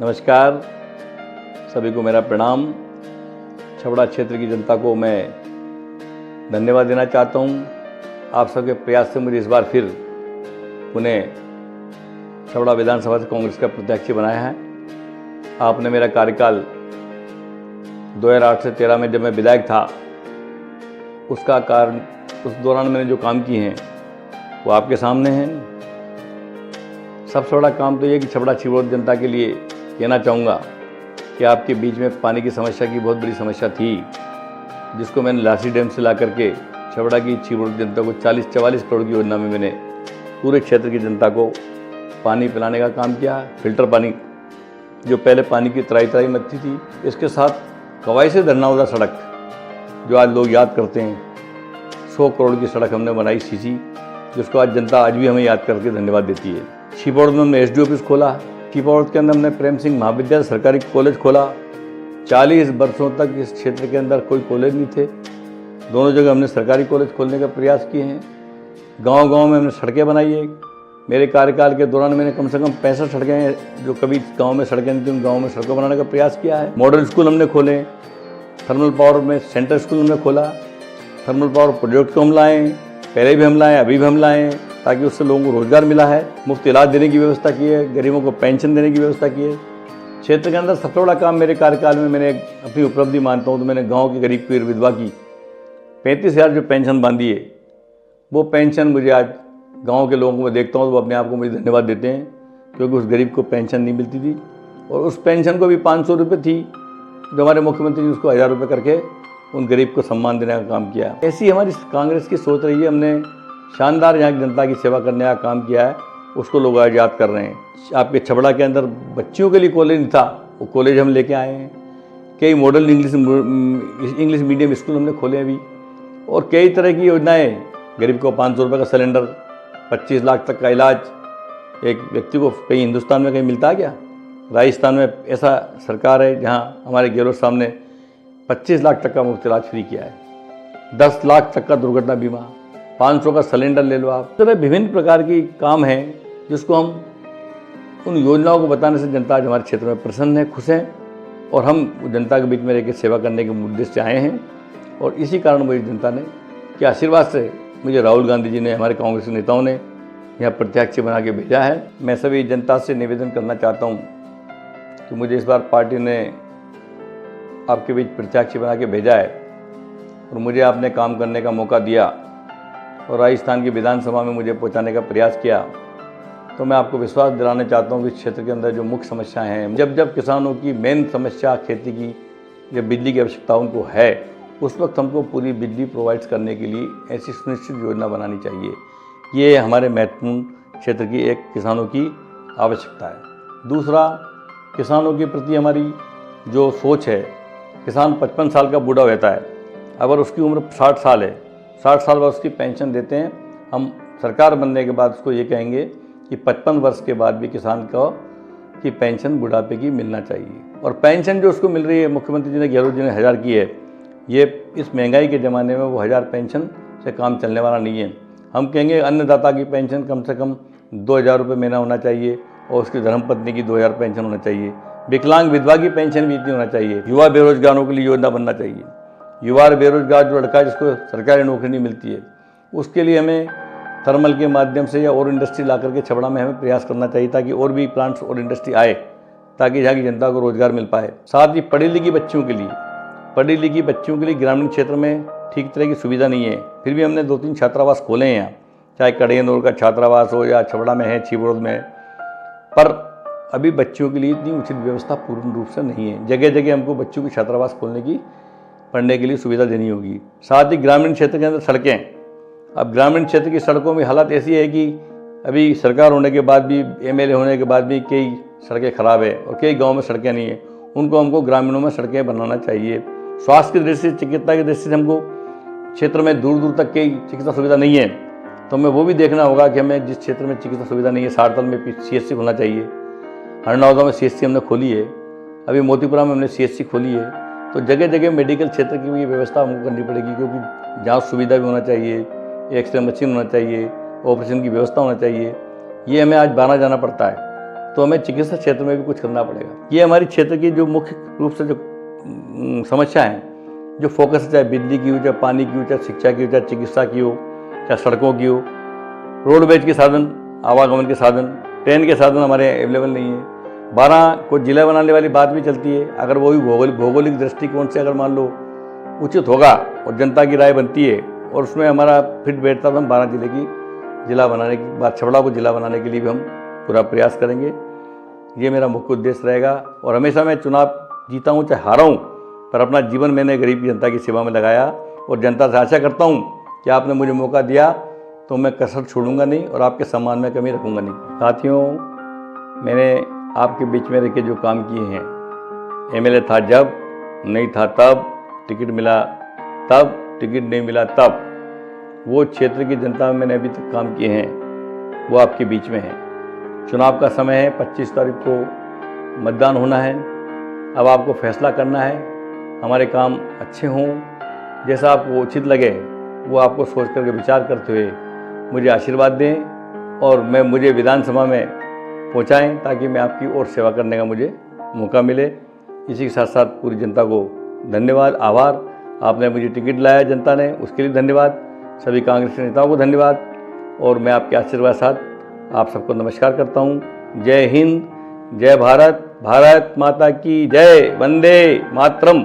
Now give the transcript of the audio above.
नमस्कार, सभी को मेरा प्रणाम। छबड़ा क्षेत्र की जनता को मैं धन्यवाद देना चाहता हूँ। आप सबके प्रयास से मुझे इस बार फिर पुणे छबड़ा विधानसभा से कांग्रेस का प्रत्याशी बनाया है। आपने मेरा कार्यकाल 2008 से 13 में जब मैं विधायक था, उसका कारण उस दौरान मैंने जो काम किए हैं वो आपके सामने हैं। सबसे बड़ा काम तो ये कि छबड़ा छिबरोद जनता के लिए कहना चाहूँगा कि आपके बीच में पानी की समस्या की बहुत बड़ी समस्या थी, जिसको मैंने लासी डैम से ला करके छबड़ा की छिबरोद जनता को 40-44 करोड़ की योजना में मैंने पूरे क्षेत्र की जनता को पानी पिलाने का काम किया। फिल्टर पानी, जो पहले पानी की तराई मचती थी, इसके साथ कवाई से धरनाउदा सड़क, जो आज लोग याद करते हैं, 100 करोड़ की सड़क हमने बनाई सीसी, जिसको आज जनता आज भी हमें याद करके धन्यवाद देती है। छिबरोद में हमने एसडी ऑफिस खोला। छिबरोद के अंदर हमने प्रेम सिंह महाविद्यालय सरकारी कॉलेज खोला। 40 वर्षों तक इस क्षेत्र के अंदर कोई कॉलेज नहीं थे। दोनों जगह हमने सरकारी कॉलेज खोलने का प्रयास किए हैं। गांव-गांव में हमने सड़कें बनाई है। मेरे कार्यकाल के दौरान मैंने कम से कम 65 सड़कें हैं, जो कभी गांव में सड़कें नहीं थी, उन गाँव में सड़कें बनाने का प्रयास किया है। मॉडल स्कूल हमने खोले। थर्मल पावर में सेंट्रल स्कूल हमने खोला। थर्मल पावर प्रोजेक्ट को हम लाएँ, पहले भी हम लाएँ, अभी भी हम लाएँ, ताकि उससे लोगों को रोजगार मिला है। मुफ्त इलाज देने की व्यवस्था की है, गरीबों को पेंशन देने की व्यवस्था की है। क्षेत्र के अंदर सबसे बड़ा काम मेरे कार्यकाल में मैंने अपनी उपलब्धि मानता हूँ तो मैंने गांव के गरीब पीर विधवा की 35,000 जो पेंशन बांधी है, वो पेंशन मुझे आज गांव के लोगों को मैं देखता हूँ तो वो अपने आप को मुझे धन्यवाद देते हैं, क्योंकि उस गरीब को पेंशन नहीं मिलती थी और उस पेंशन को भी 500 रुपये थी, जो हमारे मुख्यमंत्री ने उसको 1000 रुपये करके उन गरीब को सम्मान देने का काम किया। ऐसी हमारी कांग्रेस की सोच रही है। हमने शानदार यहाँ की जनता की सेवा करने का काम किया है, उसको लोग आज याद कर रहे हैं। आपके छबड़ा के अंदर बच्चियों के लिए कॉलेज नहीं था, वो कॉलेज हम लेके आए हैं। कई मॉडल इंग्लिश मीडियम स्कूल हमने खोले अभी, और कई तरह की योजनाएं। गरीब को 500 रुपये का सिलेंडर, 25 लाख तक का इलाज एक व्यक्ति को कहीं हिंदुस्तान में कहीं मिलता है क्या? राजस्थान में ऐसा सरकार है जहाँ हमारे गहलोत साहब ने 25 लाख तक का मुफ्त इलाज फ्री किया है। 10 लाख तक का दुर्घटना बीमा, 500 का सिलेंडर ले लो आप। तो विभिन्न प्रकार की काम है, जिसको हम उन योजनाओं को बताने से जनता आज हमारे क्षेत्र में प्रसन्न है, खुश है, और हम जनता के बीच में रहकर सेवा करने के उद्देश्य से आए हैं। और इसी कारण मुझे जनता ने के आशीर्वाद से मुझे राहुल गांधी जी ने, हमारे कांग्रेस के नेताओं ने यहाँ प्रत्याशी बना के भेजा है। मैं सभी जनता से निवेदन करना चाहता हूँ कि मुझे इस बार पार्टी ने आपके बीच प्रत्याशी बना के भेजा है और मुझे आपने काम करने का मौका दिया और राजस्थान की विधानसभा में मुझे पहुंचाने का प्रयास किया, तो मैं आपको विश्वास दिलाना चाहता हूं कि इस क्षेत्र के अंदर जो मुख्य समस्याएं हैं, जब किसानों की मेन समस्या खेती की, जब बिजली की आवश्यकता उनको है, उस वक्त हमको पूरी बिजली प्रोवाइड करने के लिए ऐसी सुनिश्चित योजना बनानी चाहिए। ये हमारे महत्वपूर्ण क्षेत्र की एक किसानों की आवश्यकता है। दूसरा, किसानों के प्रति हमारी जो सोच है, किसान 55 साल का बूढ़ा रहता है, अगर उसकी उम्र 60 साल है, 60 साल बाद उसकी पेंशन देते हैं। हम सरकार बनने के बाद उसको ये कहेंगे कि 55 वर्ष के बाद भी किसान को की पेंशन बुढ़ापे की मिलना चाहिए। और पेंशन जो उसको मिल रही है, मुख्यमंत्री जी ने, गहलोत जी ने 1000 की है, ये इस महंगाई के ज़माने में वो 1000 पेंशन से काम चलने वाला नहीं है। हम कहेंगे अन्नदाता की पेंशन कम से कम 2000 रुपये महीना होना चाहिए और उसकी धर्मपत्नी की 2000 पेंशन होना चाहिए। विकलांग विधवा की पेंशन भी इतनी होना चाहिए। युवा बेरोजगारों के लिए योजना बनना चाहिए। युवा बेरोजगार जो लड़का है जिसको सरकारी नौकरी नहीं मिलती है, उसके लिए हमें थर्मल के माध्यम से या और इंडस्ट्री ला करके छबड़ा में हमें प्रयास करना चाहिए, ताकि और भी प्लांट्स और इंडस्ट्री आए, ताकि यहाँ की जनता को रोजगार मिल पाए। साथ ही पढ़ी लिखी बच्चियों के लिए ग्रामीण क्षेत्र में ठीक तरह की सुविधा नहीं है, फिर भी हमने 2-3 छात्रावास खोले हैं यहाँ, चाहे कड़ियनौर का छात्रावास हो या छबड़ा में है, छिबरोद में है, पर अभी बच्चियों के लिए इतनी उचित व्यवस्था पूर्ण रूप से नहीं है। जगह जगह हमको बच्चों की छात्रावास खोलने की, पढ़ने के लिए सुविधा देनी होगी। साथ ही ग्रामीण क्षेत्र के अंदर सड़कें, अब ग्रामीण क्षेत्र की सड़कों में हालत ऐसी है कि अभी सरकार होने के बाद भी, एमएलए होने के बाद भी कई सड़कें खराब है और कई गांव में सड़कें नहीं है। उनको हमको ग्रामीणों में सड़कें बनाना चाहिए। स्वास्थ्य की दृष्टि से, चिकित्सा की दृष्टि से हमको क्षेत्र में दूर दूर तक कई चिकित्सा सुविधा नहीं है, तो हमें वो भी देखना होगा कि हमें जिस क्षेत्र में चिकित्सा सुविधा नहीं है, सारतल में CHC खोलना चाहिए। हरनौदा में CHC हमने खोली है, अभी मोतीपुरा में हमने CHC खोली है। तो जगह जगह मेडिकल क्षेत्र की भी व्यवस्था हमको करनी पड़ेगी, क्योंकि जांच सुविधा भी होना चाहिए, एक्सरे मशीन होना चाहिए, ऑपरेशन की व्यवस्था होना चाहिए। ये हमें आज बाना जाना पड़ता है। तो हमें चिकित्सा क्षेत्र में भी कुछ करना पड़ेगा। ये हमारी क्षेत्र की जो मुख्य रूप से जो समस्या है, जो फोकस है, चाहे बिजली की हो, चाहे पानी की हो, चाहे शिक्षा की हो, चाहे चिकित्सा की हो, चाहे सड़कों की हो, रोडवेज के साधन, आवागमन के साधन, ट्रेन के साधन हमारे अवेलेबल नहीं है। 12 को जिला बनाने वाली बात भी चलती है। अगर वो भी भौगोलिक दृष्टिकोण से अगर मान लो उचित होगा और जनता की राय बनती है और उसमें हमारा फिट बैठता तो हम 12 जिले की जिला बनाने की बात, छपड़ा को जिला बनाने के लिए भी हम पूरा प्रयास करेंगे। ये मेरा मुख्य उद्देश्य रहेगा। और हमेशा मैं चुनाव जीता हूँ चाहे हारा हूँ, पर अपना जीवन मैंने गरीब जनता की सेवा में लगाया और जनता से आशा करता हूँ कि आपने मुझे मौका दिया तो मैं कसर छोड़ूंगा नहीं और आपके सम्मान में कमी रखूंगा नहीं। साथियों, मैंने आपके बीच में रह के जो काम किए हैं, एमएलए था जब, नहीं था तब, टिकट मिला तब, टिकट नहीं मिला तब, वो क्षेत्र की जनता में मैंने अभी तक काम किए हैं, वो आपके बीच में है। चुनाव का समय है, 25 तारीख को मतदान होना है। अब आपको फैसला करना है, हमारे काम अच्छे हों, जैसा आपको उचित लगे वो आपको सोच करके विचार करते हुए मुझे आशीर्वाद दें और मुझे विधानसभा में पहुंचाएं ताकि मैं आपकी और सेवा करने का मुझे मौका मिले। इसी के साथ साथ पूरी जनता को धन्यवाद, आभार। आपने मुझे टिकट लाया जनता ने, उसके लिए धन्यवाद। सभी कांग्रेस नेताओं को धन्यवाद और मैं आपके आशीर्वाद साथ आप सबको नमस्कार करता हूँ। जय हिंद, जय भारत, भारत माता की जय, वंदे मातरम।